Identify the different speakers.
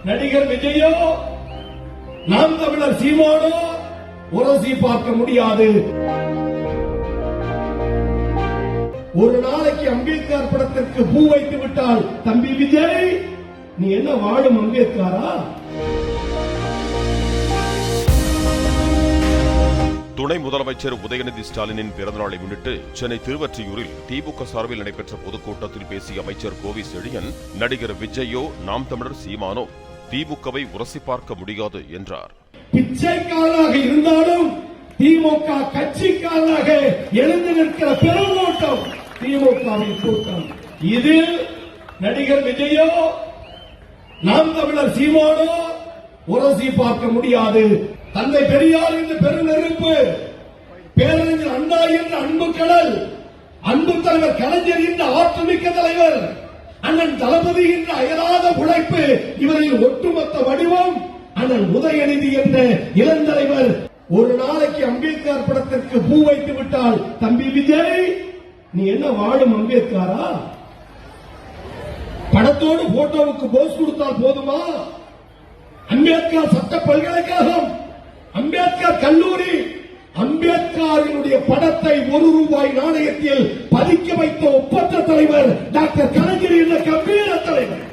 Speaker 1: நடிகர் விஜயோ நாம் தமிழர் சீமானோ உரசி பார்க்க முடியாது. ஒரு நாளைக்கு அம்பேத்கர் படத்திற்கு பூ வைத்து விட்டால் தம்பி விஜய் நீ என்ன வாழும் அம்பேத்கரா?
Speaker 2: துணை முதலமைச்சர் உதயநிதி ஸ்டாலினின் பிறந்தநாளை முன்னிட்டு சென்னை திருவொற்றியூரில் திமுக சார்பில் நடைபெற்ற பொதுக்கூட்டத்தில் பேசிய அமைச்சர் கோவி செழியன், நடிகர் விஜயோ நாம் தமிழர் சீமானோ திமுகவை உரசி பார்க்க முடியாது என்றார்.
Speaker 1: பிச்சைக்காரராக இருந்தாலும் திமுக கட்சிக்காரராக எழுந்து நிற்கிற பெருங்கூட்டம் திமுகவின் கூட்டம். இதில் நடிகர் விஜயோ நாம் தமிழர் சீமானோ உரசி பார்க்க முடியாது. தந்தை பெரியார் என்ற பெருநெருப்பு, பேரறிஞர் அண்ணா என்ற அன்பு கடல், அன்பு தலைவர் கலைஞர் என்ற ஆற்றமிக்க தலைவர், அண்ணன் தளபதி என்ற அயராத உழைப்பு, இவரின் ஒட்டுமொத்த வடிவம் அண்ணன் உதயநிதி என்ற இளந்தலைவர். ஒரு நாளைக்கு அம்பேத்கர் படத்திற்கு பூ வைத்து விட்டால் தம்பி விஜய் நீ என்ன வாழும் அம்பேத்கரா? படத்தோடு போட்டோவுக்கு போஸ் கொடுத்தால் போதுமா? அம்பேத்கர் சட்ட பல்கலைக்கழகம், அம்பேத்கர் கல்லூரி, அம்பேத்கரினுடைய படத்தை ₹1 நாணயத்தில் பதிக்க வைத்த ஒப்பற்ற தலைவர் டாக்டர் கலைஞர் என்ற கம்பீர தலைவர்.